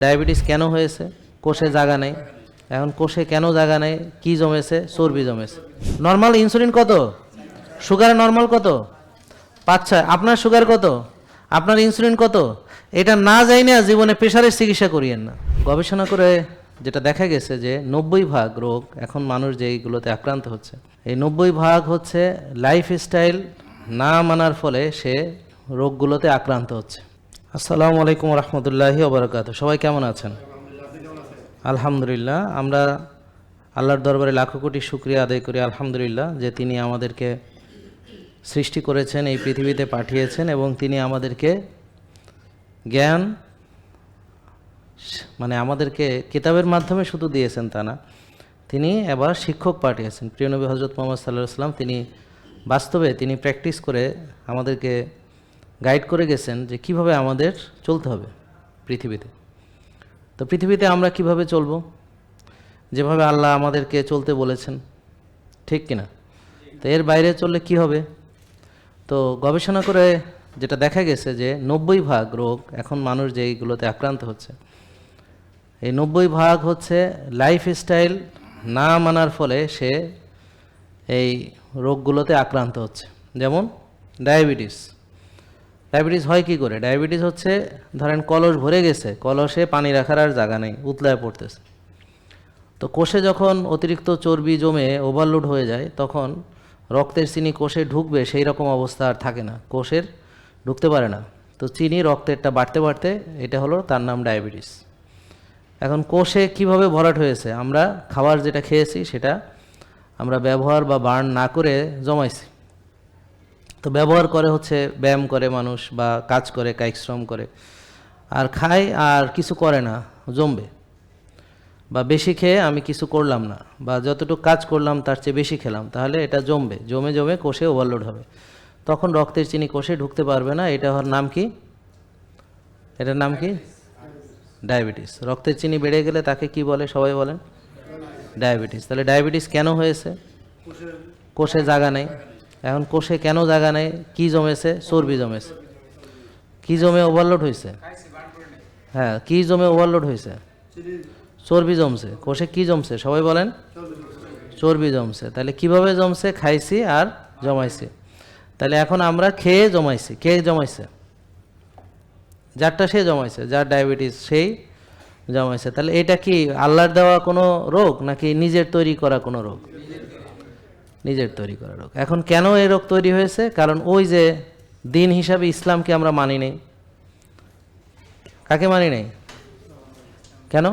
Diabetes কেন হয়েছে? কোষে জায়গা নেই। এখন কোষে কেন জায়গা নেই? কি জমেছে? চর্বি জমেছে। নর্মাল ইনসুলিন কত? সুগার নর্মাল কত? 5-6। আপনার সুগার কত? আপনার ইনসুলিন কত? এটা না যাই না জীবনে প্রেশারের চিকিৎসা করিয়েন না। গবেষণা করে যেটা দেখা গেছে যে 90% রোগ এখন মানুষ যেইগুলোতে আক্রান্ত হচ্ছে, এই 90% হচ্ছে লাইফস্টাইল না মানার ফলে সে রোগগুলোতে আক্রান্ত হচ্ছে। আসসালামু আলাইকুম রহমতুল্লাহি ওবরাকাতুহু। সবাই কেমন আছেন? আলহামদুলিল্লাহ। আমরা আল্লাহর দরবারে লাখো কোটি শুকরিয়া আদায় করি আলহামদুলিল্লাহ যে তিনি আমাদেরকে সৃষ্টি করেছেন, এই পৃথিবীতে পাঠিয়েছেন এবং তিনি আমাদেরকে জ্ঞান আমাদেরকে কিতাবের মাধ্যমে শুধু দিয়েছেন তা না, তিনি এবার শিক্ষক পাঠিয়েছেন। প্রিয় নবী হযরত মুহাম্মদ সাল্লাল্লাহু আলাইহি ওয়াসাল্লাম তিনি বাস্তবে তিনি প্র্যাকটিস করে আমাদেরকে গাইড করে গেছেন যে কিভাবে আমাদের চলতে হবে পৃথিবীতে। তো পৃথিবীতে আমরা কিভাবে চলবো? যেভাবে আল্লাহ আমাদেরকে চলতে বলেছেন, ঠিক কিনা? তো এর বাইরে চললে কি হবে? তো গবেষণা করে যেটা দেখা গেছে যে 90% রোগ এখন মানুষ যেইগুলোতে আক্রান্ত হচ্ছে, এই 90% হচ্ছে লাইফস্টাইল না মানার ফলে সে এই রোগগুলোতে আক্রান্ত হচ্ছে। যেমন ডায়াবেটিস। ডায়াবেটিস হয় কি করে? ডায়াবেটিস হচ্ছে ধরেন কলস ভরে গেছে, কলসে পানি রাখার আর জায়গা নেই, উতলায় পড়তেছে। তো কোষে যখন অতিরিক্ত চর্বি জমে ওভারলোড হয়ে যায় তখন রক্তের চিনি কোষে ঢুকবে সেই রকম অবস্থা আর থাকে না, কোষের ঢুকতে পারে না। তো চিনি রক্তেরটা বাড়তে বাড়তে এটা হলো তার নাম ডায়াবেটিস। এখন কোষে কিভাবে ভরাট হয়েছে? আমরা খাবার যেটা খেয়েছি সেটা আমরা ব্যবহার বা বার্ন না করে জমাইছি। তো ব্যবহার করে হচ্ছে ব্যায়াম করে মানুষ বা কাজ করে, কায়িক শ্রম করে, আর খায় আর কিছু করে না, জমবে। বা বেশি খেয়ে আমি কিছু করলাম না বা যতটুকু কাজ করলাম তার চেয়ে বেশি খেলাম, তাহলে এটা জমবে, জমে জমে কোষে ওভারলোড হবে। তখন রক্তের চিনি কোষে ঢুকতে পারবে না। এটা হওয়ার নাম কি? এটার নাম কি? ডায়াবেটিস। রক্তের চিনি বেড়ে গেলে তাকে কি বলে? সবাই বলেন ডায়াবেটিস। তাহলে ডায়াবেটিস কেন হয়েছে? কোষে জায়গা নেই। এখন কোষে কেন জায়গা নেই? কি জমেছে? চর্বি জমেছে। কি জমে ওভারলোড হয়েছে? হ্যাঁ, কি জমে ওভারলোড হয়েছে? চর্বি জমছে। কোষে কি জমছে? সবাই বলেন চর্বি জমছে। তাহলে কিভাবে জমছে? খাইছি আর জমাইছি। তাহলে এখন আমরা খেয়ে জমাইছি। কে জমাইছে? যারটা সে জমাইছে, যার ডায়াবেটিস সেই জমাইছে। তাহলে এটা কি আল্লাহর দেওয়া কোনো রোগ নাকি নিজের তৈরি করা কোনো রোগ? নিজের তৈরি করা রোগ। এখন কেন এই রোগ তৈরি হয়েছে? কারণ ওই যে দিন হিসাবে ইসলামকে আমরা মানি নেই। কাকে মানি নেই? কেন?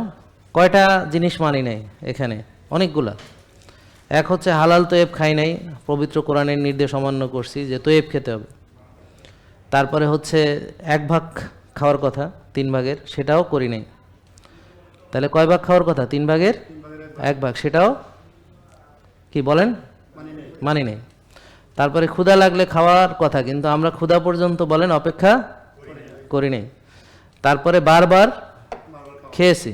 কয়টা জিনিস মানি নেই এখানে? অনেকগুলা। এক হচ্ছে হালাল তয়েব খাই নাই, পবিত্র কোরআনের নির্দেশ অমান্য করছি যে তয়েব খেতে হবে। তারপরে হচ্ছে 1 ভাগ খাওয়ার কথা 3 ভাগের, সেটাও করি নাই। তাহলে কয় ভাগ খাওয়ার কথা? 3 ভাগের 1 ভাগ, সেটাও কি বলেন? মানি নেই। তারপরে ক্ষুধা লাগলে খাওয়ার কথা, কিন্তু আমরা ক্ষুধা পর্যন্ত বলেন অপেক্ষা করি নাই। তারপরে বারবার খেয়েছি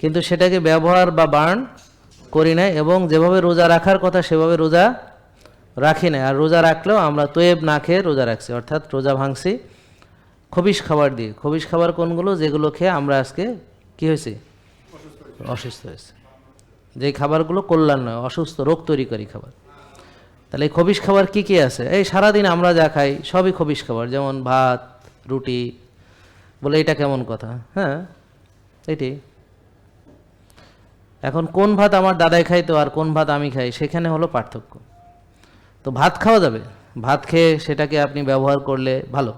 কিন্তু সেটাকে ব্যবহার বা বার্ন করি নাই, এবং যেভাবে রোজা রাখার কথা সেভাবে রোজা রাখি নাই। আর রোজা রাখলেও আমরা তয়েব না খেয়ে রোজা রাখছি, অর্থাৎ রোজা ভাঙছি খবিশ খাবার দিয়ে। খবিশ খাবার কোনগুলো? যেগুলো খেয়ে আমরা আজকে কি হয়েছি? অসুস্থ হয়েছে। যেই খাবারগুলো কল্যাণ নয়, অসুস্থ, রোগ তৈরিকারী খাবার। তাহলে এই খবিশ খাবার কি কি আছে? এই সারাদিন আমরা যা খাই সবই খবিশ খাবার, যেমন ভাত, রুটি। বলে এটা কেমন কথা? হ্যাঁ, এটি। এখন কোন ভাত আমার দাদাই খাইতো আর কোন ভাত আমি খাই, সেখানে হলো পার্থক্য। তো ভাত খাওয়া যাবে, ভাত খেয়ে সেটাকে আপনি ব্যবহার করলে ভালো।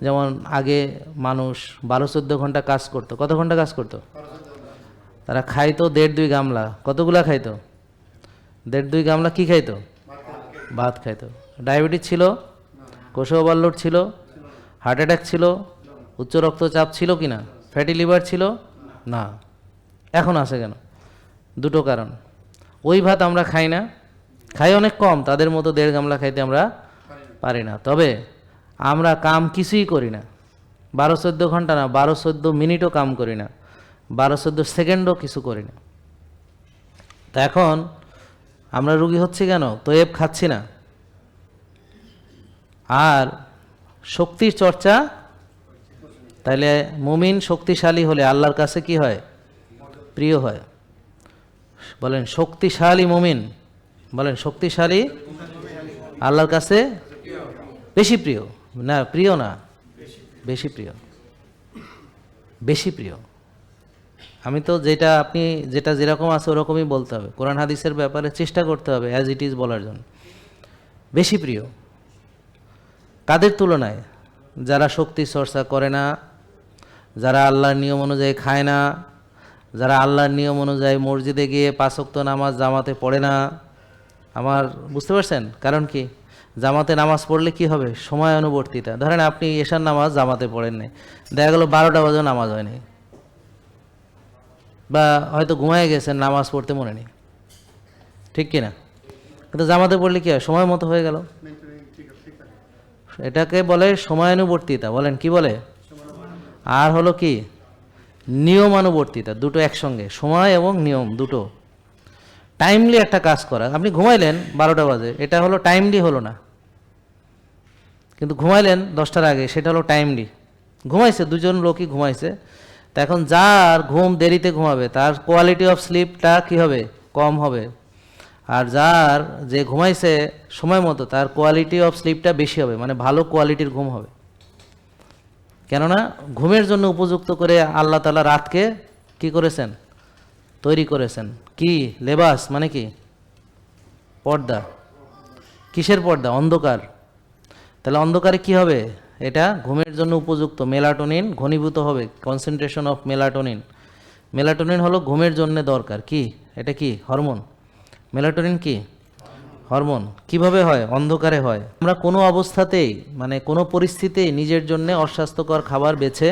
যেমন আগে মানুষ 12-14 ঘন্টা কাজ করতো। কত ঘন্টা কাজ করতো? তারা খাইতো 1.5-2 গামলা। কতগুলা খাইতো? 1.5-2 গামলা কি খাইতো? ভাত খাইতো। ডায়াবেটিস ছিল? কোষে ওভারলোড ছিল? হার্ট অ্যাটাক ছিল? উচ্চ রক্তচাপ ছিল কিনা? ফ্যাটি লিভার ছিল না। এখন আছে কেন? দুটো কারণ। ওই ভাত আমরা খাই না, খাই অনেক কম, তাদের মতো 1.5 গামলা খাইতে আমরা পারি না। তবে আমরা কাম কিছুই করি না, 12-14 ঘন্টা না, 12-14 মিনিটও কাম করি না, 12-14 সেকেন্ডও কিছু করি না। তা এখন আমরা রুগী হচ্ছি কেন? তয়েব খাচ্ছি না আর শক্তির চর্চা তাইলে মুমিন শক্তিশালী হলে আল্লাহর কাছে কি হয়? প্রিয় হয়। বলেন শক্তিশালী মুমিন, বলেন শক্তিশালী আল্লাহর কাছে বেশি প্রিয়, না প্রিয় না, বেশি প্রিয়, বেশি প্রিয়। আমি তো যেটা আপনি যেটা যেরকম আছে ওরকমই বলতে হবে, কোরআন হাদিসের ব্যাপারে চেষ্টা করতে হবে অ্যাজ ইট ইজ বলার জন্য। বেশি প্রিয় কাদের তুলনায়? যারা শক্তি চর্চা করে না, যারা আল্লাহর নিয়ম অনুযায়ী খায় না, যারা আল্লাহর নিয়ম অনুযায়ী মসজিদে গিয়ে 5 ওয়াক্ত নামাজ জামাতে পড়ে না। আমার বুঝতে পারছেন কারণ কি? জামাতে নামাজ পড়লে কি হবে? সময় অনুবর্তিতা। ধরেন আপনি এশার নামাজ জামাতে পড়েন নাই, দেখা গেল 12টা বাজে নামাজ হয়নি, বা হয়তো ঘুমায় গেছেন, নামাজ পড়তে মনে নেই, ঠিক কিনা? কিন্তু জামাতে পড়লে কি হয়? সময় মতো হয়ে গেল। এটাকে বলে সময়ানুবর্তিতা। বলেন কি বলে? আর হলো কি? নিয়মানুবর্তিতা। দুটো একসঙ্গে, সময় এবং নিয়ম দুটো। টাইমলি একটা কাজ করা। আপনি ঘুমাইলেন 12টা বাজে, এটা হলো টাইমলি হলো না, কিন্তু ঘুমাইলেন 10টার আগে, সেটা হলো টাইমলি। ঘুমাইছে, দুজন লোকই ঘুমাইছে। তা এখন যার ঘুম দেরিতে ঘুমাবে তার কোয়ালিটি অফ স্লিপটা কী হবে? কম হবে। আর যার যে ঘুমাইছে সময় মতো তার কোয়ালিটি অফ স্লিপটা বেশি হবে, মানে ভালো কোয়ালিটির ঘুম হবে। কেননা ঘুমের জন্য উপযুক্ত করে আল্লাহ তাআলা রাতকে কি করেছেন? তৈরি করেছেন। কি লেবাস মানে কি? পর্দা। কিসের পর্দা? অন্ধকার। তাহলে অন্ধকারে কি হবে? এটা ঘুমের জন্য উপযুক্ত, মেলাটোনিন ঘনীভূত হবে, কনসেন্ট্রেশন অফ মেলাটোনিন। মেলাটোনিন হলো ঘুমের জন্য দরকার। কি এটা? কি হরমোন? মেলাটোনিন কি হরমোন। কিভাবে হয়? অন্ধকারে হয়। আমরা কোনো অবস্থাতেই, মানে কোনো পরিস্থিতিতেই নিজের জন্য অস্বাস্থ্যকর খাবার বেছে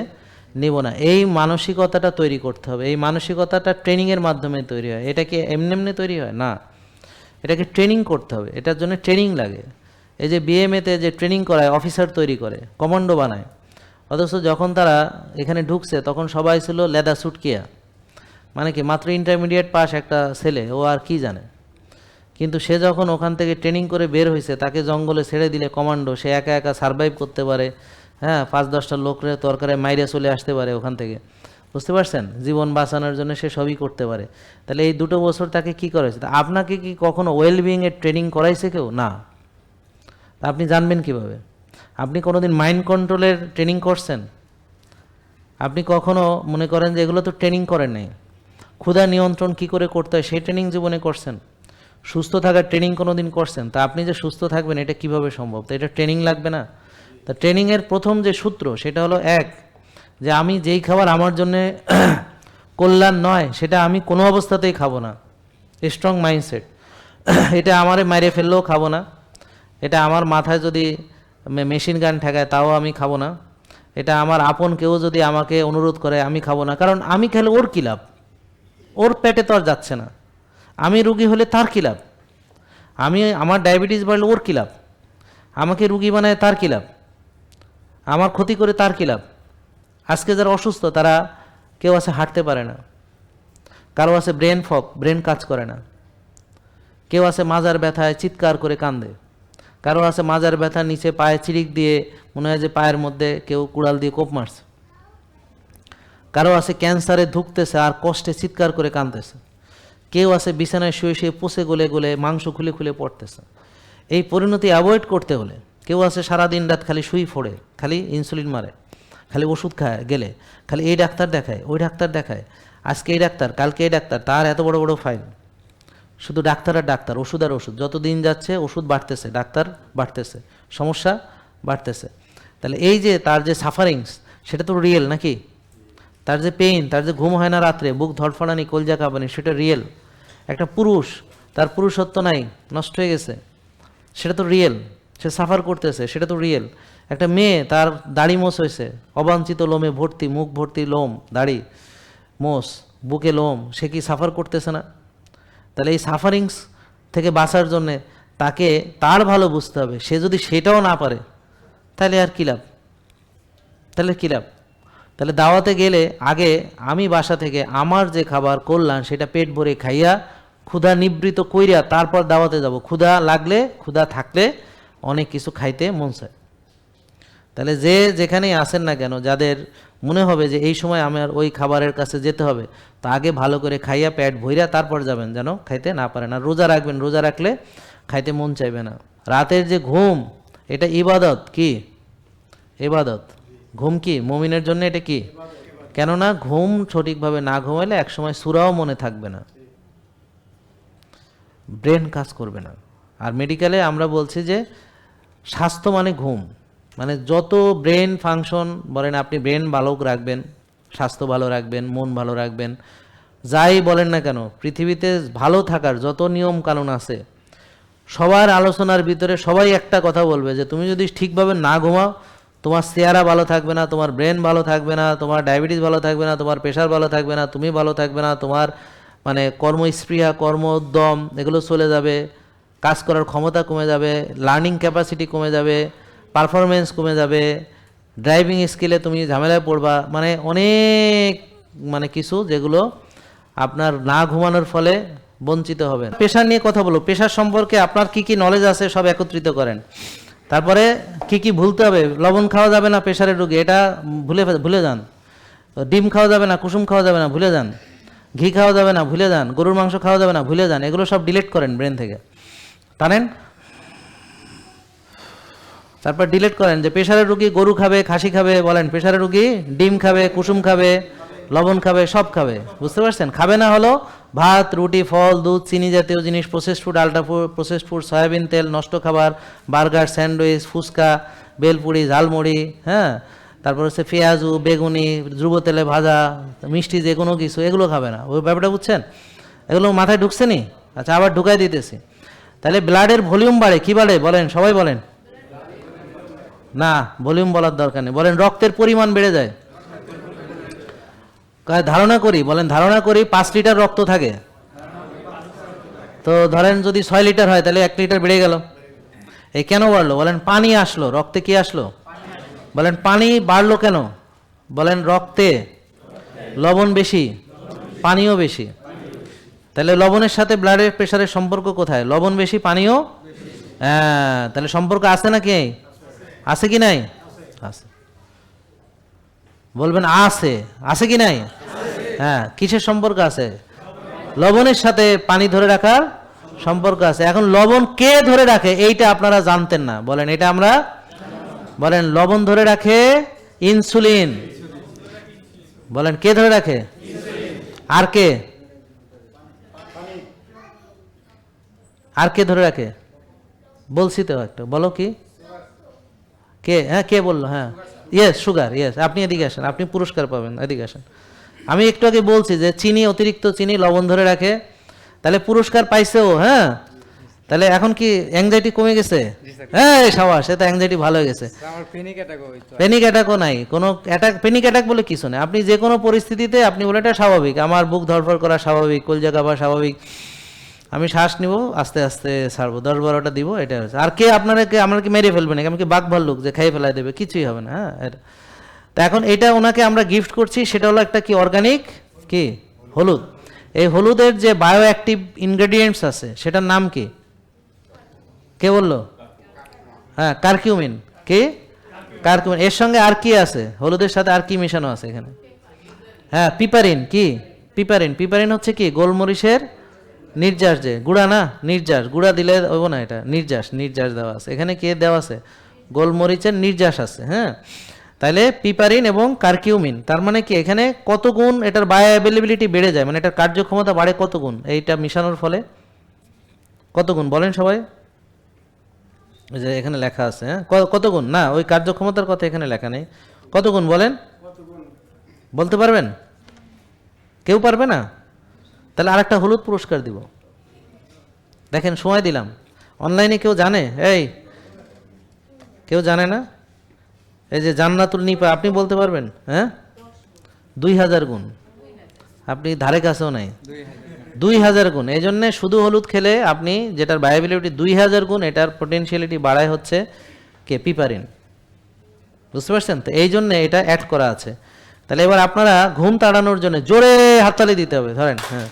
নেব না। এই মানসিকতাটা তৈরি করতে হবে। এই মানসিকতাটা ট্রেনিংয়ের মাধ্যমে তৈরি হয়। এটা কি এমনি এমনি তৈরি হয় না, এটাকে ট্রেনিং করতে হবে, এটার জন্য ট্রেনিং লাগে। এই যে বিএমএতে যে ট্রেনিং করায়, অফিসার তৈরি করে, কমান্ডো বানায়, অথচ যখন তারা এখানে ঢুকছে তখন সবাই ছিল লেদা সুটকিয়া, মানে কি মাত্র ইন্টারমিডিয়েট পাস একটা ছেলে, ও আর কি জানে। কিন্তু সে যখন ওখান থেকে ট্রেনিং করে বের হয়েছে, তাকে জঙ্গলে ছেড়ে দিলে কমান্ডো, সে একা একা সারভাইভ করতে পারে। হ্যাঁ, 5-10টা লোকরে তরকারে মাইরে চলে আসতে পারে ওখান থেকে। বুঝতে পারছেন? জীবন বাঁচানোর জন্য সে সবই করতে পারে। তাহলে এই 2 বছর তাকে কি করাইছে? আপনাকে কি কখনো ওয়েলবিংয়ের ট্রেনিং করাইছে কেউ? না। আপনি জানবেন কিভাবে? আপনি কোনোদিন মাইন্ড কন্ট্রোলের ট্রেনিং করছেন? আপনি কখনো মনে করেন যে এগুলো তো ট্রেনিং করেন নাই। ক্ষুধা নিয়ন্ত্রণ কি করে করতে হয় সেই ট্রেনিং জীবনে করছেন? সুস্থ থাকার ট্রেনিং কোনোদিন করছেন? তা আপনি যে সুস্থ থাকবেন এটা কিভাবে সম্ভব? তো এটা ট্রেনিং লাগবে না? তা ট্রেনিংয়ের প্রথম যে সূত্র সেটা হলো এক, যে আমি যেই খাবার আমার জন্যে কল্যাণ নয় সেটা আমি কোনো অবস্থাতেই খাবো না। Strong mindset. এটা আমারে মাইরে ফেললেও খাবো না, এটা আমার মাথায় যদি মেশিন গান ঠেকায় তাও আমি খাবো না, এটা আমার আপন কেউ যদি আমাকে অনুরোধ করে আমি খাবো না। কারণ আমি খেলে ওর কী লাভ? ওর পেটে তো আর যাচ্ছে না। আমি রুগী হলে তার কী লাভ? আমার ডায়াবেটিস বাড়লে ওর কী লাভ? আমাকে রুগী বানায় তার কী লাভ? আমার ক্ষতি করে তার কী লাভ? আজকে যারা অসুস্থ তারা কেউ আছে হাঁটতে পারে না, কারো আছে ব্রেন ফগ, ব্রেন কাজ করে না, কেউ আছে মাজার ব্যথায় চিৎকার করে কান্দে, কারো আছে মাজার ব্যথা নিচে পায়ে চিরিক দিয়ে মনে হয় যে পায়ের মধ্যে কেউ কুড়াল দিয়ে কোপ মারছে, কারো আছে ক্যান্সারে ধুকতেছে আর কষ্টে চিৎকার করে কাঁদতেছে, কেউ আছে বিছানায় শুয়ে শুয়ে পচে গলে গলে মাংস খুলে খুলে পড়তেছে। এই পরিণতি অ্যাভয়েড করতে হলে কেউ আছে সারাদিন রাত খালি শুই ফোড়ে, খালি ইনসুলিন মারে, খালি ওষুধ খায়, গেলে খালি এই ডাক্তার দেখায় ওই ডাক্তার দেখায়, আজকে এই ডাক্তার কালকে এই ডাক্তার, তার এত বড় বড় ফাইল, শুধু ডাক্তার আর ডাক্তার, ওষুধ আর ওষুধ, যত দিন যাচ্ছে ওষুধ বাড়তেছে, ডাক্তার বাড়তেছে, সমস্যা বাড়তেছে। তাহলে এই যে তার যে সাফারিংস সেটা তো রিয়েল নাকি? তার যে পেইন, তার যে ঘুম হয় না রাত্রে, বুক ধড়ফড়ানি, কলজা কাঁপানি, সেটা রিয়েল। একটা পুরুষ, তার পুরুষত্ব নাই, নষ্ট হয়ে গেছে, সেটা তো রিয়েল, সে সাফার করতেছে, সেটা তো রিয়েল। একটা মেয়ে, তার দাড়ি মোষ হয়েছে, অবাঞ্ছিত লোমে ভর্তি, মুখ ভর্তি লোম, দাড়ি মোষ, বুকে লোম, সে কি সাফার করতেছে না? তাহলে এই সাফারিংস থেকে বাঁচার জন্যে তাকে তার ভালো বুঝতে হবে। সে যদি সেটাও না পারে তাহলে আর কী লাভ? তাহলে কী লাভ? তাহলে দাওয়াতে গেলে আগে আমি বাসা থেকে আমার যে খাবার করলাম সেটা পেট ভরে খাইয়া ক্ষুধা নিবৃত কইরা তারপর দাওয়াতে যাব। ক্ষুধা লাগলে, ক্ষুধা থাকলে অনেক কিছু খাইতে মন চায়। তাহলে যে যেখানেই আসেন না কেন, যাদের মনে হবে যে এই সময় আমার ওই খাবারের কাছে যেতে হবে, তো আগে ভালো করে খাইয়া পেট ভইরা তারপর যাবেন, যেন খাইতে না পারেন। আর রোজা রাখবেন, রোজা রাখলে খাইতে মন চাইবে না। রাতের যে ঘুম, এটা ইবাদত। কি ইবাদত? ঘুম কি মুমিনের জন্য এটা কি? কেননা ঘুম সঠিকভাবে না ঘুমাইলে একসময় সূরাও মনে থাকবে না, ব্রেন কাজ করবে না। আর মেডিকেলে আমরা বলছি যে স্বাস্থ্য মানে ঘুম, মানে যত ব্রেন ফাংশন বলেন, আপনি ব্রেন ভালো রাখবেন, স্বাস্থ্য ভালো রাখবেন, মন ভালো রাখবেন, যাই বলেন না কেন, পৃথিবীতে ভালো থাকার যত নিয়ম কানুন আছে সবার আলোচনার ভিতরে সবাই একটা কথা বলবে যে তুমি যদি ঠিকভাবে না ঘুমাও, তোমার চেহারা ভালো থাকবে না, তোমার ব্রেন ভালো থাকবে না, তোমার ডায়াবেটিস ভালো থাকবে না, তোমার প্রেশার ভালো থাকবে না, তুমি ভালো থাকবে না, তোমার মানে কর্মস্পৃহা, কর্মোদ্যম এগুলো চলে যাবে, কাজ করার ক্ষমতা কমে যাবে, লার্নিং ক্যাপাসিটি কমে যাবে, পারফরমেন্স কমে যাবে, ড্রাইভিং স্কিলে তুমি ঝামেলায় পড়বা, মানে অনেক মানে কিছু যেগুলো আপনার না ঘুমানোর ফলে বঞ্চিত হবে। পেশার নিয়ে কথা বলো, পেশার সম্পর্কে আপনার কি কি নলেজ আছে সব একত্রিত করেন। তারপরে কি কি ভুলতে হবে, লবণ খাওয়া যাবে না প্রেশারের রোগী, এটা ভুলে যান। ডিম খাওয়া যাবে না, কুসুম খাওয়া যাবে না, ভুলে যান। ঘি খাওয়া যাবে না, ভুলে যান। গরুর মাংস খাওয়া যাবে না, ভুলে যান। এগুলো সব ডিলিট করেন ব্রেন থেকে, টানেন। তারপর ডিলিট করেন যে প্রেশারের রোগী গরু খাবে, খাসি খাবে, বলেন প্রেশারের রোগী ডিম খাবে, কুসুম খাবে, লবণ খাবে, সব খাবে। বুঝতে পারছেন? খাবে না হলো ভাত, রুটি, ফল, দুধ, চিনি জাতীয় জিনিস, processed food, ultra processed food, soybean তেল, নষ্ট খাবার, বার্গার, স্যান্ডউইচ, ফুচকা, বেলপুরি, ঝালমুড়ি, হ্যাঁ, তারপর হচ্ছে পেঁয়াজু, বেগুনি, ধ্রুব তেলে ভাজা, মিষ্টি যে কোনো কিছু, এগুলো খাবে না। ওই ব্যাপারটা বুঝছেন? এগুলো মাথায় ঢুকছে নি? আচ্ছা, আবার ঢুকাই দিতেছি। তাহলে ব্লাডের ভলিউম বাড়ে, কি বাড়ে বলেন, সবাই বলেন। না, ভলিউম বলার দরকার নেই, বলেন রক্তের পরিমাণ বেড়ে যায়। ধারণা করি, বলেন ধারণা করি 5 লিটার রক্ত থাকে, তো ধরেন যদি 6 লিটার হয় তাহলে 1 লিটার বেড়ে গেল। এই কেন বাড়লো? বলেন পানি আসলো, রক্তে কি আসলো? বলেন পানি বাড়লো কেন? বলেন রক্তে লবণ বেশি, পানিও বেশি। তাহলে লবণের সাথে ব্লাডের প্রেশারের সম্পর্ক কোথায়? লবণ বেশি, পানিও। হ্যাঁ, তাহলে সম্পর্ক আছে নাকি? আছে কি নাই? আছে। বলবেন আছে, আছে কি নাই? হ্যাঁ, কিসের সম্পর্ক আছে? লবণের সাথে পানি ধরে রাখার সম্পর্ক আছে। এখন লবণ কে ধরে রাখে এইটা আপনারা জানতেন না, বলেন এটা আমরা, বলেন লবণ ধরে রাখে ইনসুলিন। বলেন কে ধরে রাখে? আর কে? আর কে ধরে রাখে? বলছি তো একটা, বলো কি? কে? হ্যাঁ, কে বললো? হ্যাঁ, ইয়েস, সুগার, ইয়েস। আপনি এদিকে আসেন, আপনি পুরস্কার পাবেন, এদিকে আসেন। আমি একটু আগে বলছি যে চিনি, অতিরিক্ত চিনি লবণ ধরে রাখে, তাহলে পুরস্কার পাইছেও। হ্যাঁ, তাহলে এখন কি অ্যাংজাইটি কমে গেছে? হ্যাঁ, সাবাস, এটা অ্যাংজাইটি ভালো হয়ে গেছে। প্যানিক অ্যাটাকও নাই, কোনো অ্যাটাক, প্যানিক অ্যাটাক বলে কিছু নেই। আপনি যে কোনো পরিস্থিতিতে আপনি বলে এটা স্বাভাবিক, আমার বুক ধড়ফড় করা স্বাভাবিক, কলজা কাঁপা স্বাভাবিক, আমি শ্বাস নিব, আস্তে আস্তে ছাড়বো, 10-12টা দিব, এটা হচ্ছে। আর কে আপনারা কি মেরে ফেলবে নাকি? আমি কি বাঘ ভাল্লুক যে খেয়ে ফেলাই দেবে? কিছুই হবে না। হ্যাঁ, এটা তা এখন এটা ওনাকে আমরা গিফট করছি, সেটা হলো একটা কি অর্গানিক কি হলুদ। এই হলুদের যে বায়ো অ্যাক্টিভ ইনগ্রেডিয়েন্টস আছে সেটার নাম কি? কে বললো? হ্যাঁ, কারকিউমিন। কি? কারকিউমিন। এর সঙ্গে আর কি আছে? হলুদের সাথে আর কি মেশানো আছে এখানে? হ্যাঁ, পিপারিন। কি? পিপারিন। পিপারিন হচ্ছে কি? গোলমরিচের নির্যাস, যে গুঁড়া না, নির্যাস, গুঁড়া দিলে হইব না, এটা নির্যাস, নির্যাস দেওয়া আছে এখানে। কে দেওয়া আছে? গোলমরিচের নির্যাস আছে। হ্যাঁ, তাহলে পিপারিন এবং কারকিউমিন, তার মানে কি এখানে কত গুণ এটার বায়ো অ্যাভেলেবিলিটি বেড়ে যায়, মানে এটার কার্যক্ষমতা বাড়ে কত গুণ এইটা মিশানোর ফলে? কত গুণ বলেন সবাই? ওই যে এখানে লেখা আছে। হ্যাঁ, কত গুণ? না, ওই কার্যক্ষমতার কথা এখানে লেখা নেই। কত গুণ বলেন? বলতে পারবেন? কেউ পারবে না? তাহলে আরেকটা হলুদ পুরস্কার দিব। দেখেন, সময় দিলাম। অনলাইনে কেউ জানে? এই কেউ জানে না? এই যে জান্নাতুল নিপা, আপনি বলতে পারবেন? হ্যাঁ, 2000 গুণ। আপনি ধারে কাছেও নাই, 2000 গুণ। এই জন্যে শুধু হলুদ খেলে আপনি যেটার বায়োবিলিটি 2000 গুণ, এটার পোটেনশিয়ালিটি বাড়ায় হচ্ছে কে? পিপারিন। বুঝতে পারছেন? তো এই জন্যে এটা অ্যাড করা আছে। তাহলে এবার আপনারা ঘুম তাড়ানোর জন্য জোরে হাততালি দিতে হবে, ধরেন। হ্যাঁ,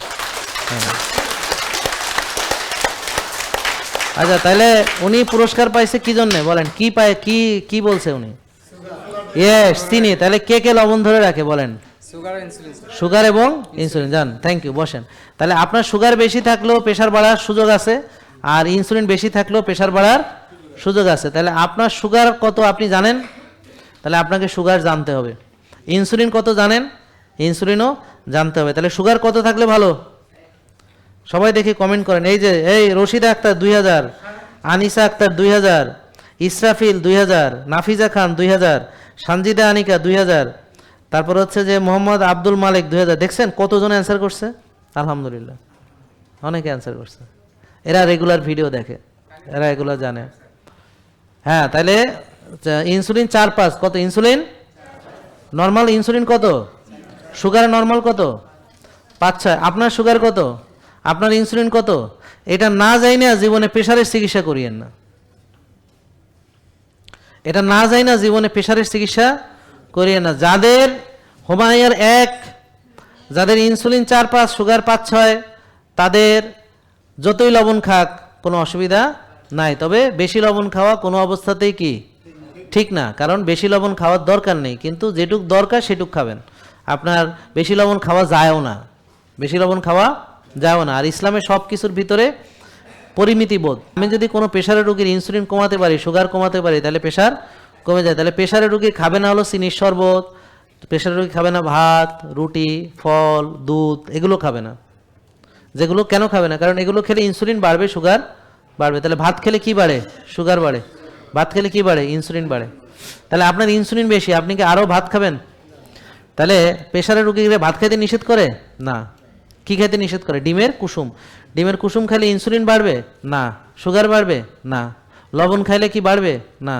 আচ্ছা, তাহলে উনি পুরস্কার পাইছে কি জন্য বলেন? কি পায়, কি কি বলছে উনি? ইয়েস চিনি। তাহলে কে কে লবণ ধরে রাখে বলেন? সুগার আর ইনসুলিন। সুগার এবং ইনসুলিন। যান, থ্যাংক ইউ, বসেন। তাহলে আপনার সুগার বেশি থাকলেও প্রেশার বাড়ার সুযোগ আছে, আর ইনসুলিন বেশি থাকলেও প্রেশার বাড়ার সুযোগ আছে। তাহলে আপনার সুগার কত আপনি জানেন? তাহলে আপনাকে সুগার জানতে হবে। ইনসুলিন কত জানেন? ইনসুলিনও জানতে হবে। তাহলে সুগার কত থাকলে ভালো? সবাই দেখি কমেন্ট করেন। এই যে এই রশিদা আক্তার 2000, আনিসা আক্তার 2000, ইসরাফিল 2000, নাফিজা খান 2000, সানজিদা আনিকা 2000, তারপর হচ্ছে যে মোহাম্মদ আব্দুল মালিক 2000। দেখছেন কতজন অ্যান্সার করছে? আলহামদুলিল্লাহ, অনেকে অ্যান্সার করছে। এরা রেগুলার ভিডিও দেখে, এরা এগুলো জানে। হ্যাঁ, তাহলে ইনসুলিন 4-5 কত? ইনসুলিন নর্মাল ইনসুলিন কত? সুগার নর্মাল কত? 5-6। আপনার সুগার কত? আপনার ইনসুলিন কত? এটা না যাই না জীবনে প্রেশারের চিকিৎসা করিয়েন না। এটা না যাই না জীবনে প্রেশারের চিকিৎসা করিয়েন না। যাদের হোমায়ার 1, যাদের ইনসুলিন 4-5, সুগার 5-6, তাদের যতই লবণ খাক কোনো অসুবিধা নাই। তবে বেশি লবণ খাওয়া কোনো অবস্থাতেই কি ঠিক না, কারণ বেশি লবণ খাওয়ার দরকার নেই, কিন্তু যেটুক দরকার সেটুক খাবেন। আপনার বেশি লবণ খাওয়া যায়ও না, বেশি লবণ খাওয়া যায়ও না। আর ইসলামের সব কিছুর ভিতরে পরিমিতি বোধ। আমি যদি কোনো প্রেশারের রোগীর ইনসুলিন কমাতে পারি, সুগার কমাতে পারি, তাহলে প্রেশার কমে যায়। তাহলে প্রেশারের রোগী খাবে না হলো চিনির শরবত, প্রেশারের রোগী খাবে না ভাত, রুটি, ফল, দুধ, এগুলো খাবে না। যেগুলো কেন খাবে না? কারণ এগুলো খেলে ইনসুলিন বাড়বে, সুগার বাড়বে। তাহলে ভাত খেলে কি বাড়ে? সুগার বাড়ে। ভাত খেলে কি বাড়ে? ইনসুলিন বাড়ে। তাহলে আপনার ইনসুলিন বেশি, আপনি কি আরও ভাত খাবেন? তাহলে প্রেশারের রোগীরা ভাত খেতে নিষেধ করে না। কি খেতে নিষেধ করে? ডিমের কুসুম। ডিমের কুসুম খাইলে ইনসুলিন বাড়বে না। সুগার বাড়বে না। লবণ খাইলে কি বাড়বে না।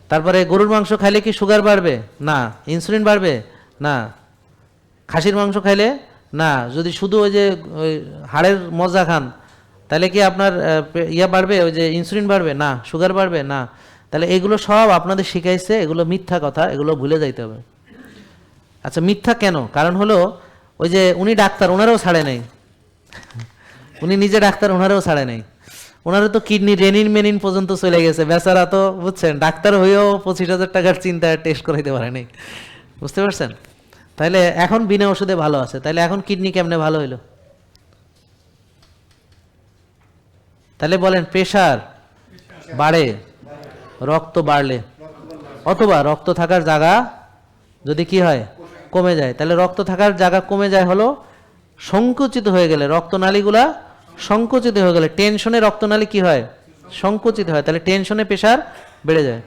তারপরে গরুর মাংস খাইলে কি সুগার বাড়বে না। ইনসুলিন বাড়বে না। খাসির মাংস খাইলে না। যদি শুধু ওই যে ওই হাড়ের মজা খান, তাহলে কি আপনার ইয়া বাড়বে, ওই যে ইনসুলিন বাড়বে না। সুগার বাড়বে না। তাহলে এগুলো সব আপনাদের শিখাইছে, এগুলো মিথ্যা কথা, এগুলো ভুলে যাইতে হবে। আচ্ছা, মিথ্যা কেন? কারণ হলো ওই যে উনি ডাক্তার, ওনারাও ছাড়ে নাই। উনি নিজে ডাক্তার, ওনারাও ছাড়ে নাই। ওনারা তো কিডনি রেনিন মেনিন পর্যন্ত চলে গেছে, বেচারা তো বুঝছেন, ডাক্তার হয়েও 25,000 টাকার চিন্তায় টেস্ট করাইতে পারে নাই। বুঝতে পারছেন? তাহলে এখন বিনা ওষুধে ভালো আছে। তাহলে এখন কিডনি কেমনে ভালো হইলো? তাহলে বলেন, প্রেশার বাড়ে রক্ত বাড়লে, অথবা রক্ত থাকার জায়গা যদি কি হয়, কমে যায়। তাহলে রক্ত থাকার জায়গা কমে যায় হলো সংকুচিত হয়ে গেলে, রক্তনালীগুলা সংকুচিত হয়ে গেলে। টেনশনে রক্তনালী কি হয়? সংকুচিত হয়। তাহলে টেনশনে প্রেশার বেড়ে যায়।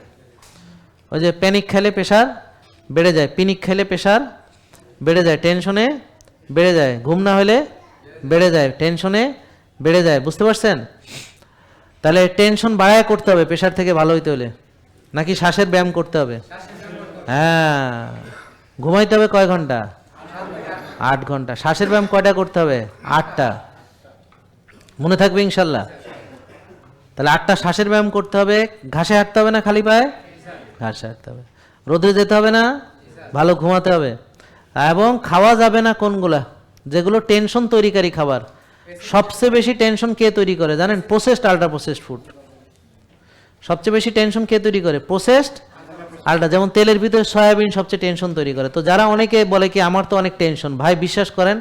ওই যে প্যানিক খেলে প্রেশার বেড়ে যায়, পিনিক খেলে প্রেশার বেড়ে যায়, টেনশনে বেড়ে যায়, ঘুম না হলে বেড়ে যায়, টেনশনে বেড়ে যায়। বুঝতে পারছেন? তাহলে টেনশন বাড়ায় করতে হবে প্রেশার থেকে ভালো হইতে হলে, নাকি শ্বাসের ব্যায়াম করতে হবে? হ্যাঁ। ঘুমাইতে হবে কয় ঘন্টা? 8 ঘন্টা। শ্বাসের ব্যায়াম কয়টা করতে হবে? 8টা। মনে থাকবে ইনশাল্লাহ? তাহলে 8টা শ্বাসের ব্যায়াম করতে হবে। ঘাসে হাঁটতে হবে না খালি পায়ে? ঘাসে হাঁটতে হবে। রোদে যেতে হবে না? ভালো ঘুমাতে হবে। এবং খাওয়া যাবে না কোনগুলা? যেগুলো টেনশন তৈরিকারী খাবার। সবচেয়ে বেশি টেনশন কে তৈরি করে জানেন? Processed, ultra processed food. সবচেয়ে বেশি টেনশন কে তৈরি করে? Processed, ultra. যেমন তেলের ভিতরে সয়াবিন সবচেয়ে টেনশন তৈরি করে। তো যারা অনেকে বলে কি আমার তো অনেক টেনশন, ভাই বিশ্বাস করেন,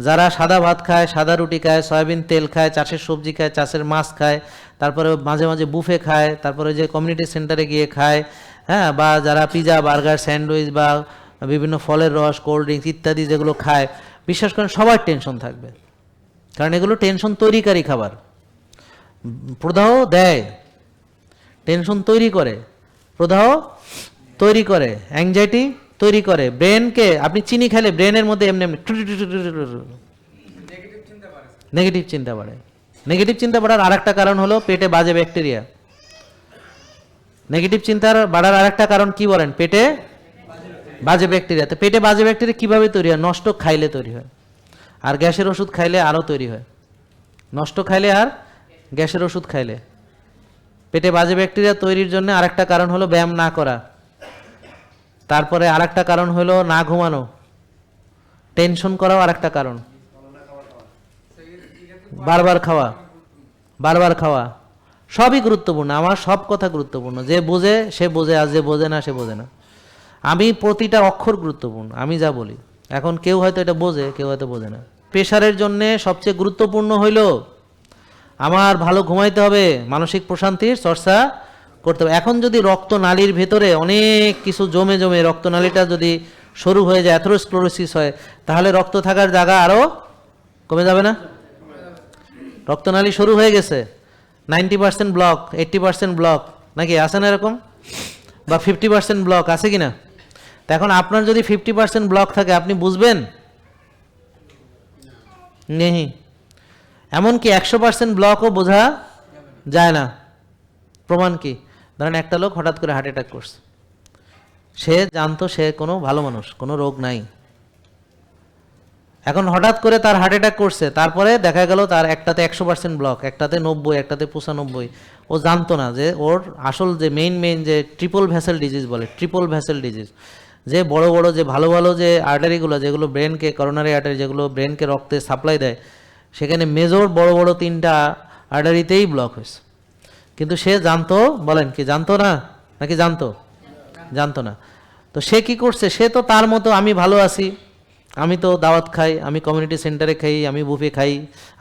যারা সাদা ভাত খায়, সাদা রুটি খায়, সয়াবিন তেল খায়, চাষের সবজি খায়, চাষের মাছ খায়, তারপরে মাঝে মাঝে বুফে খায়, তারপরে যে কমিউনিটি সেন্টারে গিয়ে খায়, হ্যাঁ, বা যারা পিজা, বার্গার, স্যান্ডউইচ বা বিভিন্ন ফলের রস, কোল্ড ড্রিঙ্কস ইত্যাদি যেগুলো খায়, বিশ্বাস করেন সবার টেনশন থাকবে। কারণ এগুলো টেনশন তৈরিকারী খাবার। প্রদাহ দেয়, টেনশন তৈরি করে, প্রদাহ তৈরি করে, অ্যাংজাইটি তৈরি করে। ব্রেনকে আপনি চিনি খেলে ব্রেনের মধ্যে এমনি এমনি নেগেটিভ চিন্তা বাড়ে। নেগেটিভ চিন্তা বাড়ার আরেকটা কারণ হলো পেটে বাজে ব্যাকটেরিয়া। নেগেটিভ চিন্তার বাড়ার আরেকটা কারণ কি বলেন? পেটে বাজে ব্যাকটেরিয়া। তো পেটে বাজে ব্যাকটেরিয়া কিভাবে তৈরি হয়? নষ্ট খাইলে তৈরি হয়, আর গ্যাসের ওষুধ খাইলে আরও তৈরি হয়। নষ্ট খাইলে আর গ্যাসের ওষুধ খাইলে। পেটে বাজে ব্যাকটেরিয়া তৈরির জন্য আরেকটা কারণ হলো ব্যায়াম না করা। তারপরে আরেকটা কারণ হলো না ঘুমানো। টেনশন করাও আরেকটা কারণ। বারবার খাওয়া, বারবার খাওয়া, সবই গুরুত্বপূর্ণ, আমার সব কথা গুরুত্বপূর্ণ। যে বোঝে সে বোঝে, আর যে বোঝে না সে বোঝে না। আমি প্রতিটা অক্ষর গুরুত্বপূর্ণ, আমি যা বলি। এখন কেউ হয়তো এটা বোঝে, কেউ হয়তো বোঝে না। প্রেশারের জন্যে সবচেয়ে গুরুত্বপূর্ণ হইল আমার ভালো ঘুমাইতে হবে, মানসিক প্রশান্তির চর্চা করতে হবে। এখন যদি রক্তনালীর ভেতরে অনেক কিছু জমে জমে রক্তনালীটা যদি সরু হয়ে যায়, অ্যাথেরোস্ক্লেরোসিস হয়, তাহলে রক্ত থাকার জায়গা আরও কমে যাবে না? রক্তনালী শুরু হয়ে গেছে, 90% ব্লক, 80% ব্লক, নাকি আছে না এরকম? বা 50% ব্লক আছে কি না? এখন আপনার যদি 50% ব্লক থাকে আপনি বুঝবেন নেই। এমনকি 100% ব্লকও বোঝা যায় না। প্রমাণ কি? ধরেন একটা লোক হঠাৎ করে হার্ট অ্যাটাক করছে, সে জানতো সে কোনো ভালো মানুষ, কোনো রোগ নাই। এখন হঠাৎ করে তার হার্ট অ্যাটাক করছে, তারপরে দেখা গেল তার একটাতে 100% ব্লক, একটাতে 90, একটাতে 95। ও জানতো না যে ওর আসল যে মেইন যে ট্রিপল ভ্যাসেল ডিজিজ বলে, ট্রিপল ভ্যাসেল ডিজিজ, যে বড় বড় যে ভালো ভালো যে আর্টারিগুলো, যেগুলো ব্রেনকে, করোনারি আর্টারি যেগুলো ব্রেনকে রক্তে সাপ্লাই দেয়, সেখানে মেজর বড় বড় 3টা আর্টারিতেই ব্লক হয়েছে। কিন্তু সে জানতো, বলেন কি জানতো না নাকি জানতো? জানতো না। তো সে কি করছে? সে তো তার মতো, আমি ভালো আছি, আমি তো দাওয়াত খাই, আমি কমিউনিটি সেন্টারে খাই, আমি বুফে খাই,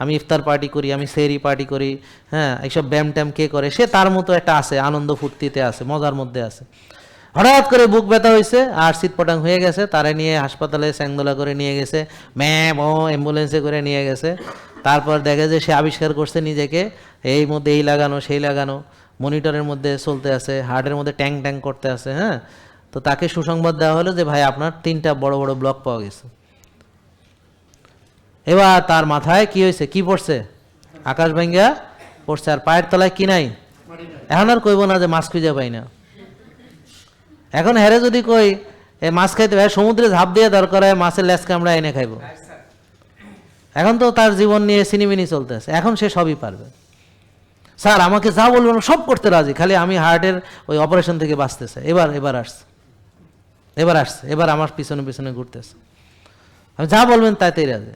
আমি ইফতার পার্টি করি, আমি সেহরি পার্টি করি, হ্যাঁ, এইসব ব্যায়াম ট্যাম কে করে? সে তার মতো একটা আছে, আনন্দ ফুর্তিতে আছে, মজার মধ্যে আছে। হঠাৎ করে বুক ব্যথা হয়েছে আর সিটপটাং হয়ে গেছে, তারা নিয়ে হাসপাতালে স্যাংদোলা করে নিয়ে গেছে, ম্যাম ও অ্যাম্বুলেন্সে করে নিয়ে গেছে। তারপর দেখে যে সে আবিষ্কার করছে নিজেকে, এই মধ্যে এই লাগানো সেই লাগানো, মনিটরের মধ্যে চলতে আছে, হার্টের মধ্যে ট্যাং ট্যাং করতে আছে। হ্যাঁ, তো তাকে সুসংবাদ দেওয়া হলো যে ভাই আপনার 3টা বড় বড় ব্লক পাওয়া গেছে। এবার তার মাথায় কি হয়েছে? কি পড়ছে? আকাশ ভাঙ্গা পড়ছে। আর পায়ের তলায় কি নাই? এখন আর কইব না যে মাছ খুঁজে পাই না। এখন হেরে যদি কই এ মাছ খাইতে ভাই, সমুদ্রে ঝাঁপ দিয়ে দরকার হয় মাছের লেজ কামড়া এনে খাইব। এখন তো তার জীবন নিয়ে সিনিমিনি চলতেছে, এখন সে সবই পারবে। স্যার আমাকে যা বলবেন সব করতে রাজি, খালি আমি হার্টের ওই অপারেশন থেকে বাঁচতেছে। এবার আসছে, এবার আমার পিছনে পিছনে ঘুরতেছে, আমি যা বলবেন তাইতেই রাজি।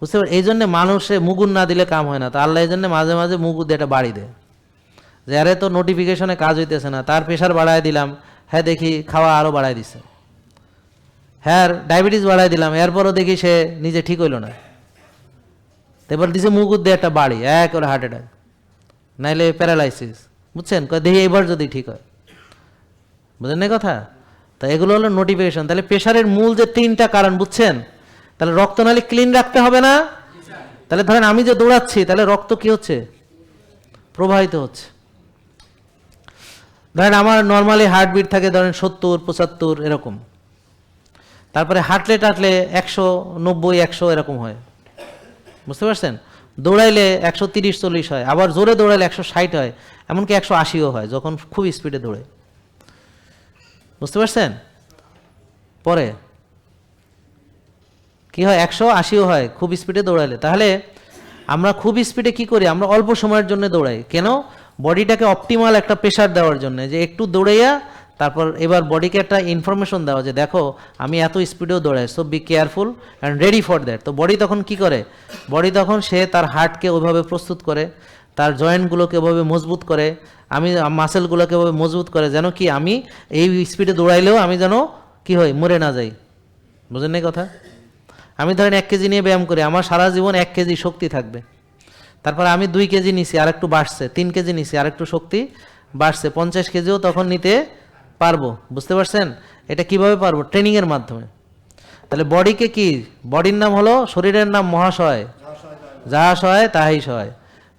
বুঝতে পারি? এই জন্যে মানুষে মুগুর না দিলে কাম হয় না। তো আল্লাহ এই জন্য মাঝে মাঝে মুগুর দিয়ে একটা বাড়ি দেয়, যে আরে তো নোটিফিকেশনে কাজ হইতেছে না, তার প্রেশার বাড়ায় দিলাম, হ্যাঁ দেখি খাওয়া আরও বাড়ায় দিছে, হ্যাঁ ডায়াবেটিস বাড়ায় দিলাম, এরপরও দেখি সে নিজে ঠিক হইল না। এবার দিছে মুগুর দিয়ে একটা বাড়ি, এক করে হার্ট অ্যাটাক, নাইলে প্যারালাইসিস। বুঝছেন? দেখি এবার যদি ঠিক হয়। বুঝলেন না কথা? তা এগুলো হলো নোটিফিকেশন। তাহলে প্রেশারের মূল যে 3টা কারণ, বুঝছেন? তাহলে রক্তনালী ক্লিন রাখতে হবে না? তাহলে ধরেন আমি যে দৌড়াচ্ছি, তাহলে রক্ত কি হচ্ছে? প্রবাহিত হচ্ছে। ধরেন আমার নর্মালি হার্টবিট থাকে ধরেন 70, 75 এরকম, তারপরে হাঁটলে টাটলে 190, 100 এরকম হয়। বুঝতে পারছেন? দৌড়াইলে 130, 40 হয়, আবার জোরে দৌড়াইলে 160 হয়, এমনকি 180ও হয় যখন খুব স্পিডে দৌড়ে। বুঝতে পারছেন? পরে কি হয়? 180ও হয় খুব স্পিডে দৌড়াইলে। তাহলে আমরা খুব স্পিডে কি করি? আমরা অল্প সময়ের জন্য দৌড়াই। কেন? বডিটাকে অপটিমাল একটা প্রেশার দেওয়ার জন্য, যে একটু দৌড়াইয়া তারপর এবার বডিকে একটা ইনফরমেশন দেওয়া যে দেখো আমি এত স্পিডেও দৌড়াই, so be careful and ready for that. তো বডি তখন কি করে? বডি তখন সে তার হার্টকে ওইভাবে প্রস্তুত করে, তার জয়েন্টগুলোকে ওইভাবে মজবুত করে, আমি মাসেলগুলোকে ওইভাবে মজবুত করে, যেন কি আমি এই স্পিডে দৌড়াইলেও আমি যেন কি হয়? মরে না যাই। বুঝেন না কথা? আমি ধরেন 1 কেজি নিয়ে ব্যায়াম করি, আমার সারা জীবন 1 কেজি শক্তি থাকবে। তারপরে আমি 2 কেজি নিছি, আর একটু বাড়ছে, 3 কেজি নিছি, আর একটু শক্তি বাড়ছে, 50 কেজিও তখন নিতে পারবো। বুঝতে পারছেন? এটা কিভাবে পারবো? ট্রেনিংয়ের মাধ্যমে। তাহলে বডিকে কি? বডির নাম হলো, শরীরের নাম মহাশয়, যাহা সয় তাহাই সয়।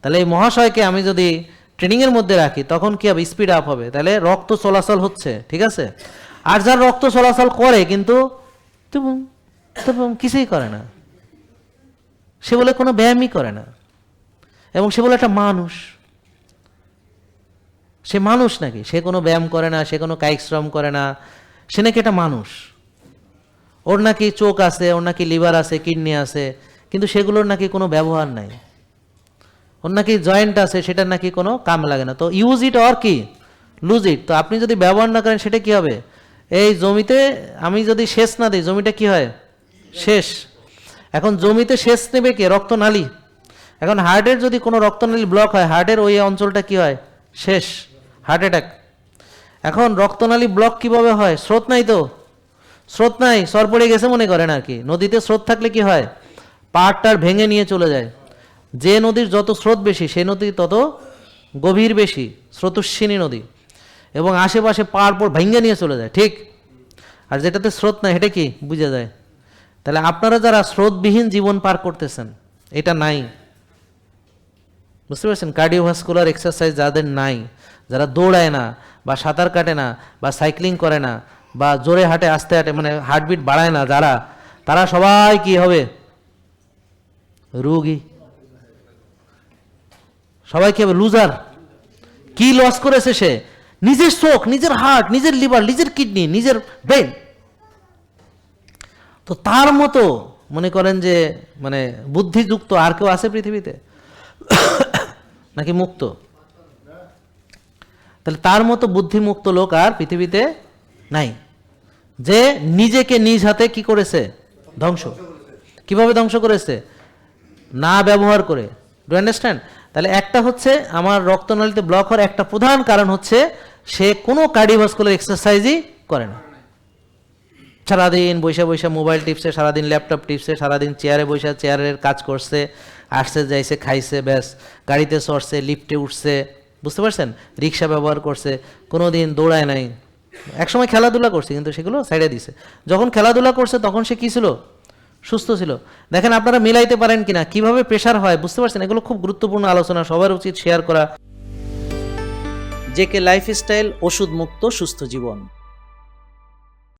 তাহলে এই মহাশয়কে আমি যদি ট্রেনিংয়ের মধ্যে রাখি তখন কি হবে? স্পিড আপ হবে। তাহলে রক্ত চলাচল হচ্ছে, ঠিক আছে? আর যার রক্ত চলাচল করে কিন্তু কিছুই করে না, সে বলে কোনো ব্যায়ামই করে না, এবং সে বলে একটা মানুষ। সে মানুষ নাকি? সে কোনো ব্যায়াম করে না, সে কোনো কায়িক শ্রম করে না, সে নাকি একটা মানুষ। ওর নাকি চোখ আছে, ওর নাকি লিভার আছে, কিডনি আছে, কিন্তু সেগুলোর নাকি কোনো ব্যবহার নাই। ওর নাকি জয়েন্ট আছে, সেটার নাকি কোনো কাম লাগে না। তো ইউজ ইট অর কি লুজ ইট। তো আপনি যদি ব্যবহার না করেন সেটা কি হবে? এই জমিতে আমি যদি সেচ না দিই, জমিটা কি হয়? শেষ। এখন জমিতে সেচ নেবে কে? রক্তনালী। এখন হার্টের যদি কোনো রক্তনালী ব্লক হয়, হার্টের ওই অঞ্চলটা কি হয়, শেষ, হার্ট অ্যাটাক। এখন রক্তনালী ব্লক কিভাবে হয়? স্রোত নাই তো, স্রোত নাই, সর পড়ে গেছে মনে করেন আর কি। নদীতে স্রোত থাকলে কি হয়, পাহাড়টার ভেঙে নিয়ে চলে যায়। যে নদীর যত স্রোত বেশি সেই নদী তত গভীর বেশি, স্রোতস্বিনী নদী, এবং আশেপাশে পাহাড় পর ভেঙে নিয়ে চলে যায়, ঠিক। আর যেটাতে স্রোত নাই এটা কি বুঝা যায়। তাহলে আপনারা যারা স্রোতবিহীন জীবন পার করতেছেন, এটা নাই, বুঝতে পারছেন? কার্ডিওভাস্কুলার এক্সারসাইজ যাদের নাই, যারা দৌড়ায় না বা সাঁতার কাটে না বা সাইক্লিং করে না বা জোরে হাঁটে আস্তে হাঁটে, মানে হার্টবিট বাড়ায় না যারা, তারা সবাই কি হবে, রোগী। সবাই কি হবে, লুজার। কি লস করেছে সে? নিজের চোখ, নিজের হার্ট, নিজের লিভার, নিজের কিডনি, নিজের ব্রেন। তো তার মতো মনে করেন যে মানে বুদ্ধিযুক্ত আর কেউ আছে পৃথিবীতে নাকি মুক্ত? তাহলে তার মতো বুদ্ধিমুক্ত লোক আর পৃথিবীতে নাই, যে নিজেকে নিজ হাতে কি করেছে, ধ্বংস। কিভাবে ধ্বংস করেছে? না ব্যবহার করে। Do understand? তাহলে একটা হচ্ছে আমার রক্তনালীতে ব্লক হওয়ার একটা প্রধান কারণ হচ্ছে সে কোনো কার্ডিওভাস্কুলার এক্সারসাইজই করে না। সারাদিন বৈশা বৈশা মোবাইল টিপসে, সারাদিন ল্যাপটপ টিপসে, সারাদিন চেয়ারে বৈশা চেয়ারের কাজ করছে, আসছে যাইছে, খাইছে, ব্যাস, গাড়িতে চড়ছে, লিফটে উঠছে, বুঝতে পারছেন, রিক্সা ব্যবহার করছে, কোনো দিন দৌড়ায় নাই। একসময় খেলাধুলা করছে কিন্তু সেগুলো সাইডে দিছে। যখন খেলাধুলা করছে তখন সে কী ছিল, সুস্থ ছিল। দেখেন আপনারা মিলাইতে পারেন কিনা, কিভাবে প্রেশার হয়, বুঝতে পারছেন? এগুলো খুব গুরুত্বপূর্ণ আলোচনা, সবার উচিত শেয়ার করা। জেকে লাইফস্টাইল, ওষুধ মুক্ত সুস্থ জীবন।